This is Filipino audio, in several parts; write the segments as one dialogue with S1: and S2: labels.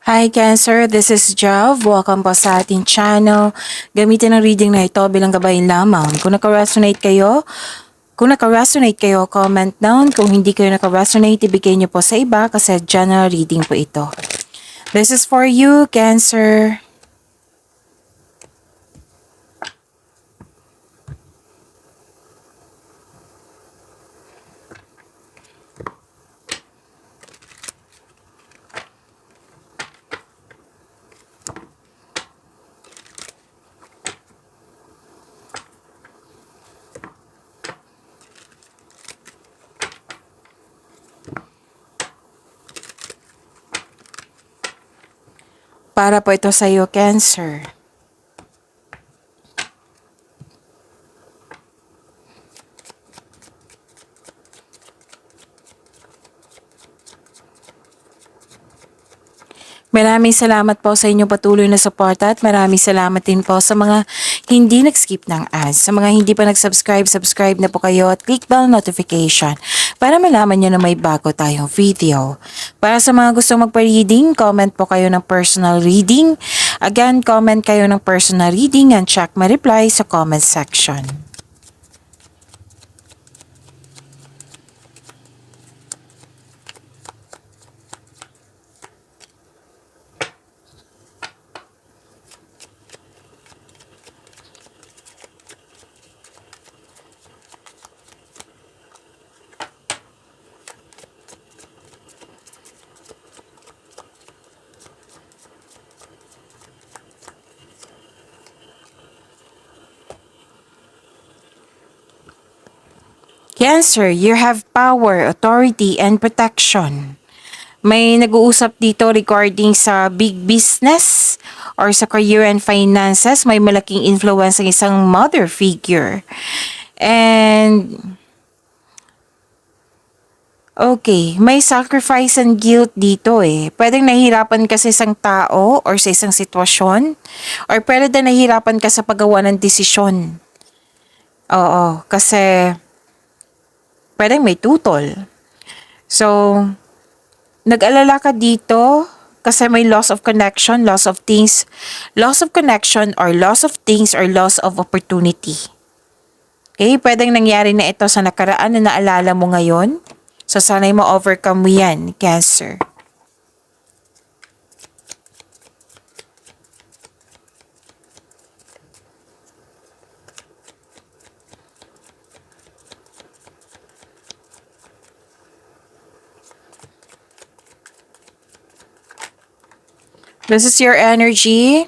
S1: Hi Cancer, this is Jav. Welcome po sa ating channel. Gamitin ang reading na ito bilang gabay lamang. Kung naka-resonate kayo, comment down. Kung hindi kayo naka-resonate, ibigay niyo po sa iba kasi general reading po ito. This is for you, Cancer. Para po ito sa iyo, Cancer. Maraming salamat po sa inyong patuloy na suporta at maraming salamat din po sa mga hindi nag-skip ng ads. Sa mga hindi pa nag-subscribe, subscribe na po kayo at click bell notification para malaman nyo na may bago tayong video. Para sa mga gustong magpa-reading, comment po kayo ng personal reading. Again, comment kayo ng personal reading and check my reply sa comment section. Cancer, you have power, authority, and protection. May nag-uusap dito regarding sa big business or sa career and finances. May malaking influence ng isang mother figure. And okay, may sacrifice and guilt dito eh. Pwedeng nahihirapan ka sa isang tao or sa isang sitwasyon. Or pwede din nahihirapan ka sa paggawa ng desisyon. Oo, kasi pwedeng may tutol. So, nag-alala ka dito kasi may loss of connection, loss of things, loss of connection or loss of things or loss of opportunity. Okay, pwedeng nangyari na ito sa nakaraan na naalala mo ngayon. So, sana'y ma-overcome mo yan, Cancer. This is your energy,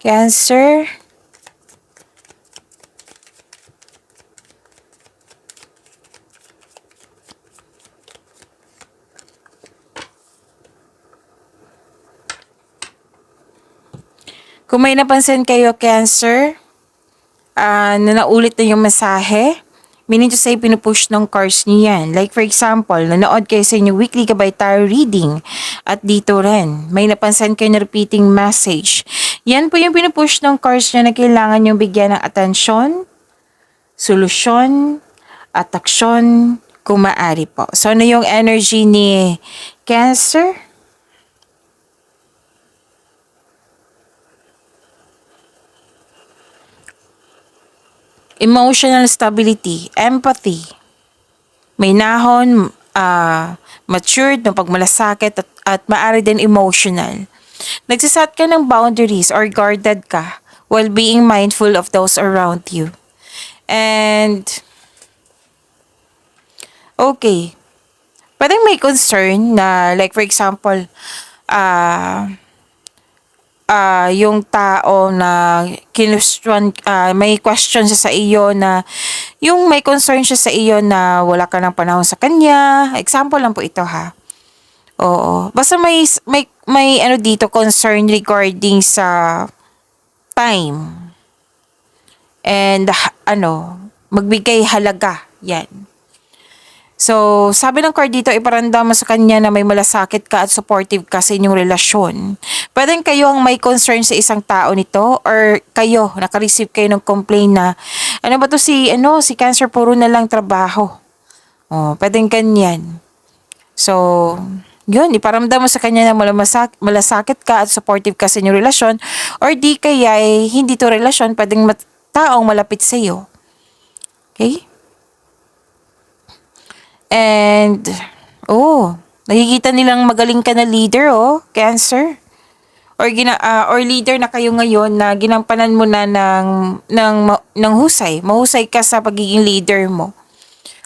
S1: Cancer. Kung may napansin kayo, Cancer, na naulit na yung mensahe, meaning to say, pinupush ng cards niyo yan. Like for example, nanood kayo sa inyong weekly gabay tarot reading at dito rin, may napansin kayo na repeating message. Yan po yung pinupush ng cards niya na kailangan yung bigyan ng atensyon, solusyon, at aksyon kung maaari po. So, ano yung energy ni Cancer? Emotional stability, empathy. May nahon, matured, mapagmalasakit at maaari din emotional. Nagsasat ka ng boundaries or guarded ka while being mindful of those around you. And, okay, parang may concern na like for example, yung tao na may question siya sa iyo na yung may concern siya sa iyo na wala ka ng panahon sa kanya. Example lang po ito ha. Oo. Basta may ano dito concern regarding sa time. And magbigay halaga. Yan. So, sabi ng card dito, iparamdam mo sa kanya na may malasakit ka at supportive ka sa inyong relasyon. Pwedeng kayo ang may concern sa isang tao nito or kayo, naka-receive kayo ng complaint na, ano ba to si Cancer, puro na lang trabaho. Oh, pwedeng ganyan. So, Yun, iparamdam mo sa kanya na malasakit ka at supportive ka sa inyong relasyon, or di kaya hindi to relasyon, pwedeng taong malapit sa iyo. Okay? And, nakikita nilang magaling ka na leader, Cancer. Or leader na kayo ngayon na ginampanan mo na ng husay. Mahusay ka sa pagiging leader mo.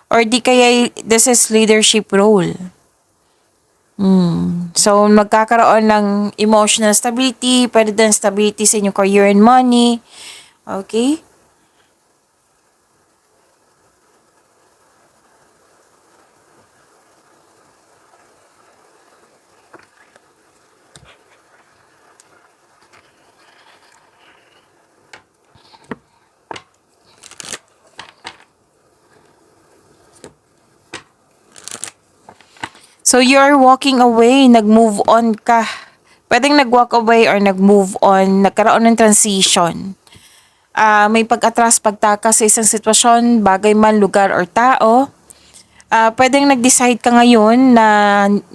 S1: Or di kaya this is leadership role. So, magkakaroon ng emotional stability, pwede din stability sa inyong career and money. Okay? So, you're walking away, nag-move on ka. Pwedeng nag-walk away or nag-move on, nagkaroon ng transition. May pag-atras, pagtakas sa isang sitwasyon, bagay man, lugar, or tao. Pwedeng nag-decide ka ngayon na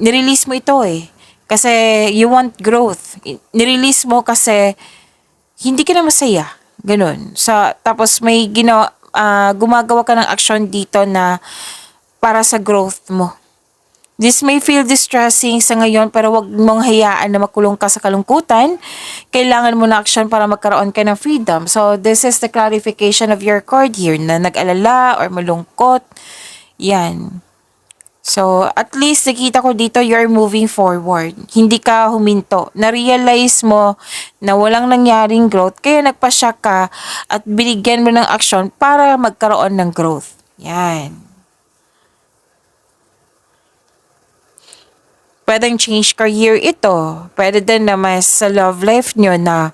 S1: nirelease mo ito eh. Kasi you want growth. Nirelease mo kasi hindi ka na masaya. Ganun. Tapos may gumagawa ka ng action dito na para sa growth mo. This may feel distressing sa ngayon, pero wag mong hayaan na makulong ka sa kalungkutan. Kailangan mo na action para magkaroon ka ng freedom. So, this is the clarification of your card here na nag-alala or malungkot. Yan. So, at least nakita ko dito you're moving forward. Hindi ka huminto. Na-realize mo na walang nangyaring growth, kaya nagpasya ka at binigyan mo ng action para magkaroon ng growth. Yan. Pwedeng change career ito. Pwede din naman sa love life nyo na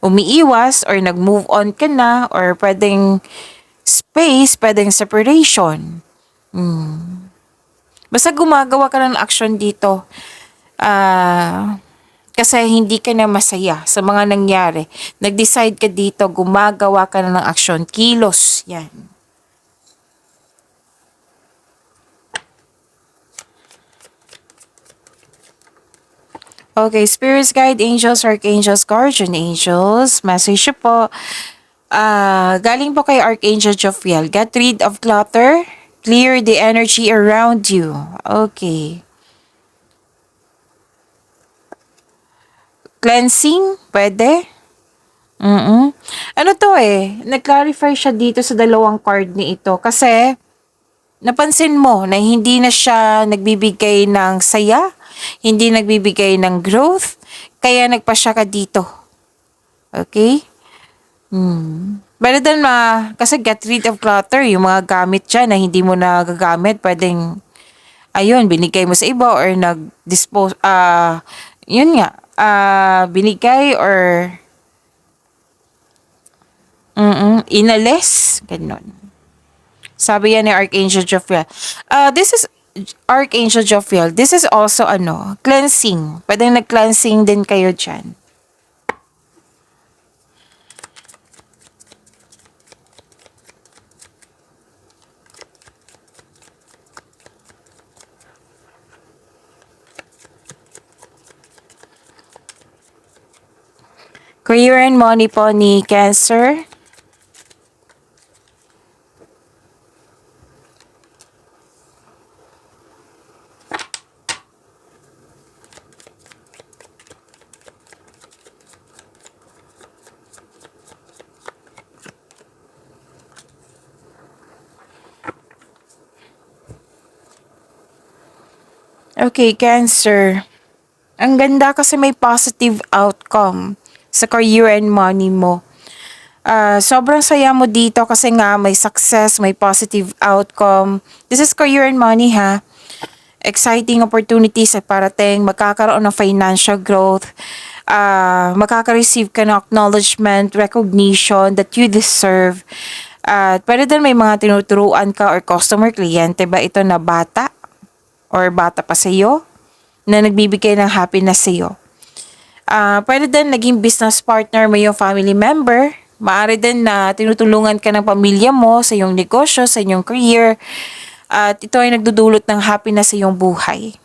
S1: umiiwas or nag-move on ka na, or pwedeng space, pwedeng separation. Basta gumagawa ka ng action dito. Kasi hindi ka na masaya sa mga nangyari. Nag-decide ka dito, gumagawa ka na ng action. Kilos. Yan. Okay, spirits, guide, angels, archangels, guardian angels, message po. Galing po kay Archangel Jophiel. Get rid of clutter. Clear the energy around you. Okay. Cleansing? Pwede? Ano to nag-clarify siya dito sa dalawang card ni ito. Kasi, napansin mo na hindi na siya nagbibigay ng saya, hindi nagbibigay ng growth, kaya nagpasya ka dito. Okay? Better than kasi get rid of clutter, yung mga gamit dyan na hindi mo nagagamit, pwedeng, binigay mo sa iba or nag-dispose, binigay or inalis, ganun. Sabi yan ni Archangel Jophiel. This is Archangel Jophiel. This is also cleansing. Pwedeng nag-cleansing din kayo dyan. Career and money po ni Cancer. Okay, Cancer. Ang ganda kasi may positive outcome sa career and money mo. Sobrang saya mo dito kasi nga may success, may positive outcome. This is career and money ha. Exciting opportunities at parating, magkakaroon ng financial growth, makaka-receive ka ng acknowledgement, recognition that you deserve. Pwede din may mga tinuturuan ka or customer, kliyente ba ito na bata or bata pa sa iyo na nagbibigay ng happiness sa iyo. Pwede din naging business partner mo yung family member. Maaari din na tinutulungan ka ng pamilya mo sa iyong negosyo, sa iyong career. At ito ay nagdudulot ng happiness sa iyong buhay.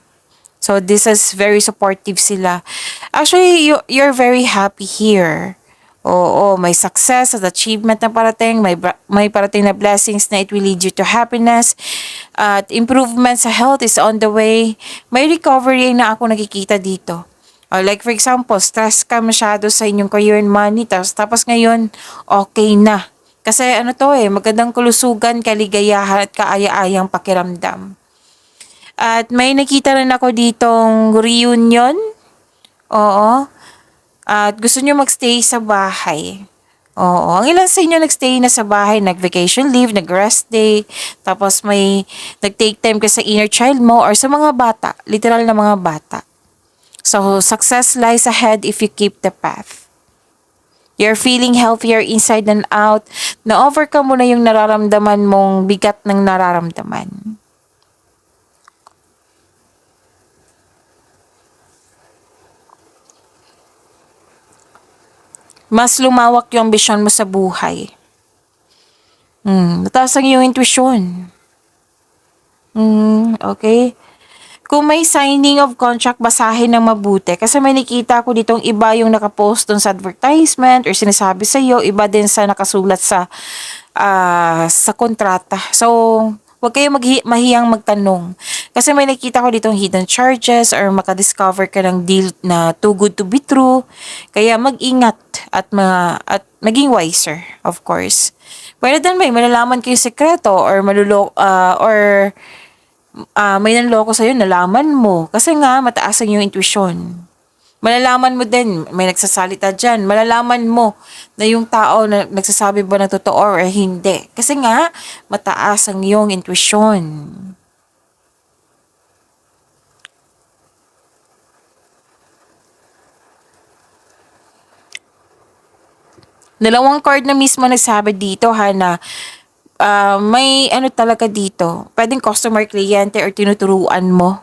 S1: So, this is very supportive sila. Actually, you're very happy here. Oo, may success at achievement na parating, may parating na blessings na it will lead you to happiness. At improvement sa health is on the way. May recovery na ako nakikita dito. Like for example, stress ka masyado sa inyong career and money, tapos ngayon, okay na. Kasi ano to magandang kulusugan, kaligayahan at kaaya-ayang pakiramdam. At may nakita rin ako ditong reunion. Oo. At gusto nyo magstay sa bahay. Oo. Ang ilan sa inyo nagstay na sa bahay, nag-vacation leave, nag-rest day, tapos may nag-take time ka sa inner child mo or sa mga bata, literal na mga bata. So, success lies ahead if you keep the path. You're feeling healthier inside and out. Na-overcome mo na yung nararamdaman mong bigat ng nararamdaman. Mas lumawak yung ambisyon mo sa buhay. Mataas ang iyong intuition. Okay. Kung may signing of contract, basahin ng mabuti. Kasi may nakita ko ditong iba yung nakapost dun sa advertisement or sinasabi sa iyo, iba din sa nakasulat sa kontrata. So, huwag kayong mahiyang magtanong. Kasi may nakita ko ditong hidden charges or makadiscover ka ng deal na too good to be true. Kaya mag-ingat at maging wiser, of course. Pwede din may malalaman kayo sekreto or may nanloko sa'yo, nalaman mo. Kasi nga, mataas ang yung intuition. Malalaman mo din, may nagsasalita dyan, malalaman mo na yung tao na nagsasabi ba ng totoo or hindi. Kasi nga, mataas ang yung intuition. Dalawang card na mismo nagsabi dito na may ano talaga dito. Pwedeng customer, kliyente, or tinuturuan mo.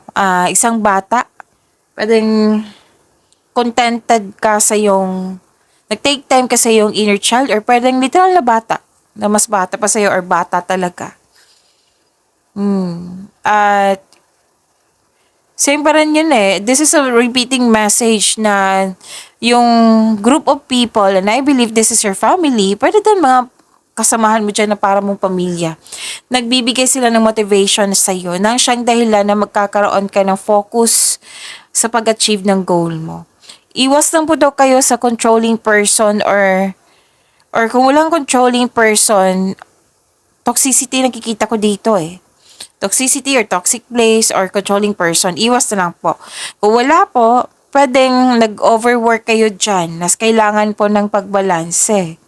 S1: Isang bata. Pwedeng contented ka sa yung nag-take time ka sa yung inner child or pwedeng literal na bata na mas bata pa sa'yo or bata talaga. At same pa rin yun This is a repeating message na yung group of people, and I believe this is your family, pwede din mga kasamahan mo dyan na para mong pamilya. Nagbibigay sila ng motivation sa iyo nang siyang dahilan na magkakaroon ka ng focus sa pag-achieve ng goal mo. Iwas lang po daw kayo sa controlling person or kung walang controlling person, toxicity nakikita ko dito Toxicity or toxic place or controlling person, iwas na lang po. Kung wala po, pwedeng nag-overwork kayo dyan, nas kailangan po ng pagbalanse.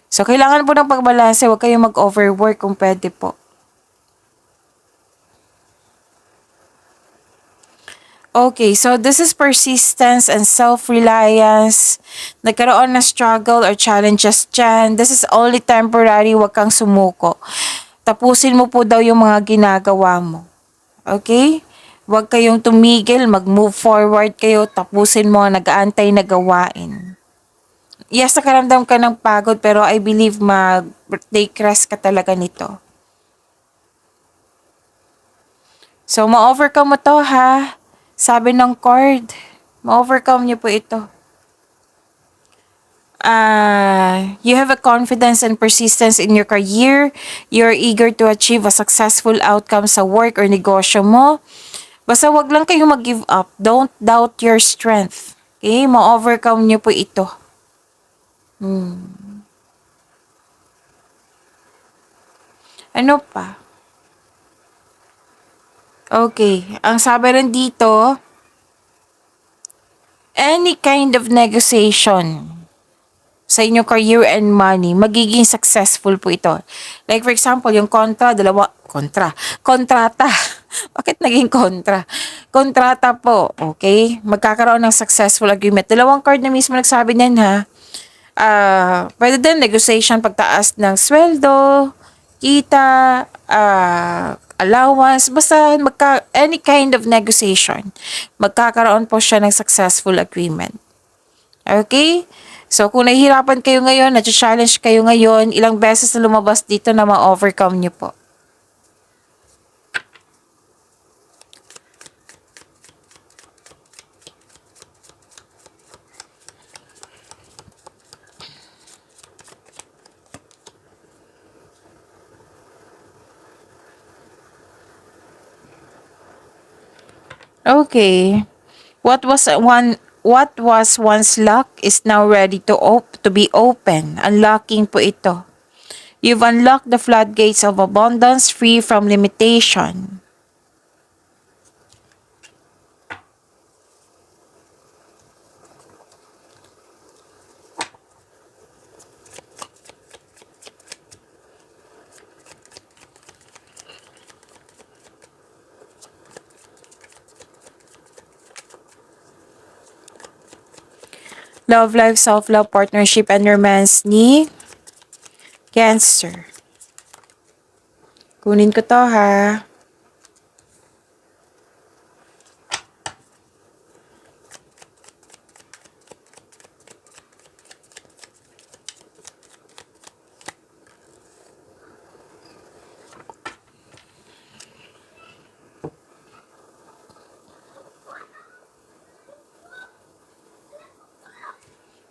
S1: So, kailangan po ng pagbalanse, huwag kayong mag-overwork kung pwede po. Okay, so this is persistence and self-reliance. Nagkaroon na struggle or challenges dyan. This is only temporary, huwag kang sumuko. Tapusin mo po daw yung mga ginagawa mo. Okay? Huwag kayong tumigil, mag-move forward kayo, tapusin mo ang nag-aantay na gawain. Yes, nakaramdam ka ng pagod pero I believe mag-take rest ka talaga nito. So, ma-overcome mo to Sabi ng card, ma-overcome niyo po ito. You have a confidence and persistence in your career. You're eager to achieve a successful outcome sa work or negosyo mo. Basta wag lang kayong mag-give up. Don't doubt your strength. Okay? Ma-overcome niyo po ito. Ano pa? Okay. Ang sabi rin dito, any kind of negotiation sa inyong career and money, magiging successful po ito. Like for example, yung kontrata. Bakit naging kontra? Kontrata po, okay? Magkakaroon ng successful agreement. Dalawang card na mismo nagsabi niyan pwede din negotiation, pagtaas ng sweldo, kita, allowance, basta any kind of negotiation, magkakaroon po siya ng successful agreement. Okay? So, kung nahihirapan kayo ngayon, na-challenge kayo ngayon, ilang beses na lumabas dito na ma-overcome nyo po. Okay. What was once locked is now ready to be open. Unlocking po ito. You've unlocked the floodgates of abundance free from limitation. Love life, self-love, partnership, and romance ni Cancer. Kunin ko to ha.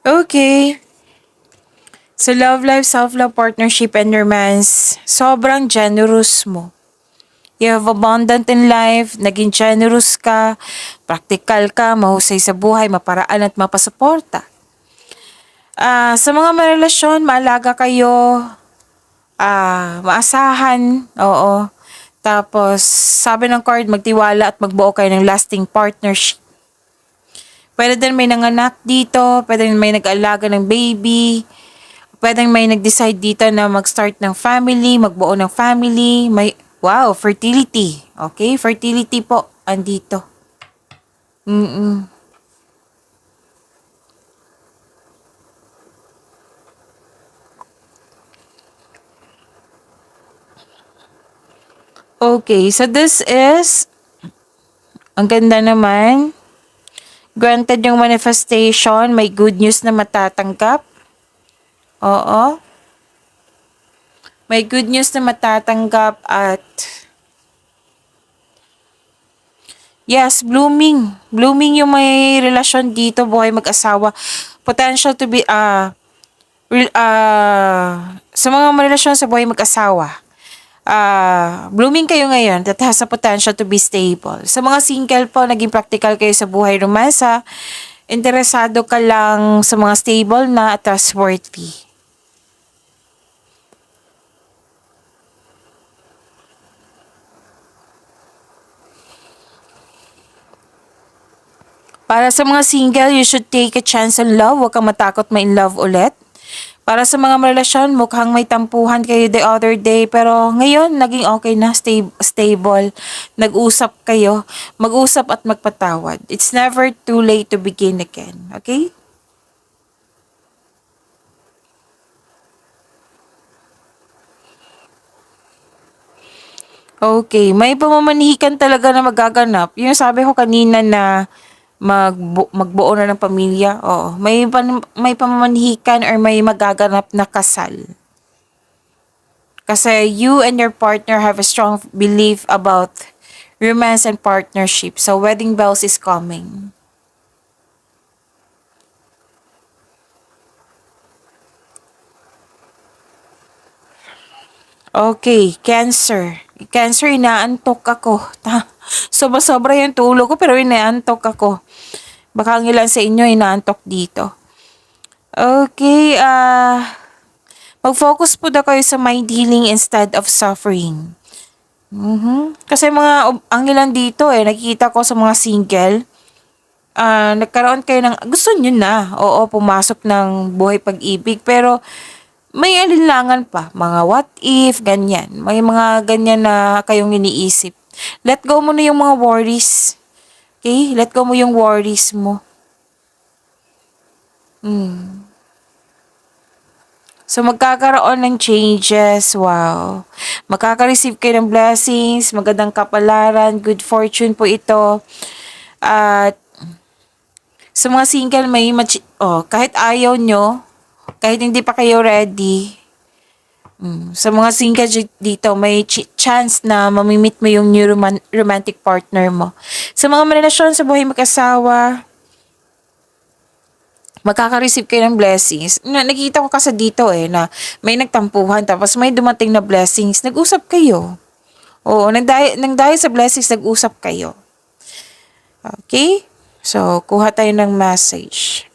S1: Okay. Sa love life, self-love, partnership, and romance, sobrang generous mo. You have abundant in life, naging generous ka, practical ka, mahusay sa buhay, maparaan at mapasuporta. Sa mga marelasyon, maalaga kayo, maasahan, oo. Tapos, sabi ng card, magtiwala at magbuo kayo ng lasting partnership. Pwede din may nanganak dito, pwede din may nag-alaga ng baby, pwede may nag-decide dito na mag-start ng family, magbuo ng family, may, wow, fertility. Okay, fertility po, andito. Mm-mm. Okay, so this is, ang ganda naman, granted yung manifestation, may good news na matatanggap. Oo. May good news na matatanggap at yes, blooming. Blooming yung may relasyon dito, buhay mag-asawa. Potential to be, sa mga relasyon sa buhay mag-asawa. Blooming kayo ngayon that has a potential to be stable. Sa mga single po, naging practical kayo sa buhay romansa. Interesado ka lang sa mga stable na at trustworthy. Para sa mga single, you should take a chance on love. Huwag kang matakot ma-in love ulit. Para sa mga relasyon, mukhang may tampuhan kayo the other day, pero ngayon, naging okay na, stable. Nag-usap kayo, mag-usap at magpatawad. It's never too late to begin again, okay? Okay, may pamamanihikan talaga na magaganap. Yung sabi ko kanina na magbuo na ng pamilya, oo. May pamamanihikan or may magaganap na kasal. Kasi you and your partner have a strong belief about romance and partnership. So, wedding bells is coming. Okay, Cancer. Cancer, inaantok ako. Sobra-sobra yung tulog ko pero inaantok ako. Baka ang ilan sa inyo inaantok dito. Okay, mag-focus po daw kayo sa mind healing instead of suffering. Kasi ang ilan dito nakikita ko sa mga single, nagkaroon kayo ng, gusto nyo na, oo, pumasok ng buhay pag-ibig, pero may alinlangan pa, mga what if, ganyan. May mga ganyan na kayong iniisip. Let go mo na yung mga worries. Okay? Let go mo yung worries mo. So, magkakaroon ng changes. Wow. Makaka-receive kayo ng blessings, magandang kapalaran, good fortune po ito. At sa mga single, kahit ayaw nyo, kahit hindi pa kayo ready, sa mga single dito, may chance na mamimit mo yung new romantic partner mo. Sa mga relasyon sa buhay mag-asawa, makaka-receive kayo ng blessings. Nakikita ko kasi dito na may nagtampuhan tapos may dumating na blessings. Nag-usap kayo. Oo, nang dahil sa blessings, nag-usap kayo. Okay? So, kuha tayo ng message.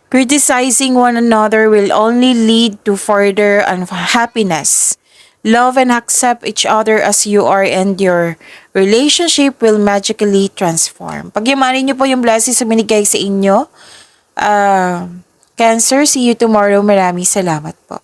S1: Criticizing one another will only lead to further unhappiness. Love and accept each other as you are and your relationship will magically transform. Pagyamanin niyo po yung blessings na binigay sa inyo. Cancer, see you tomorrow. Maraming salamat po.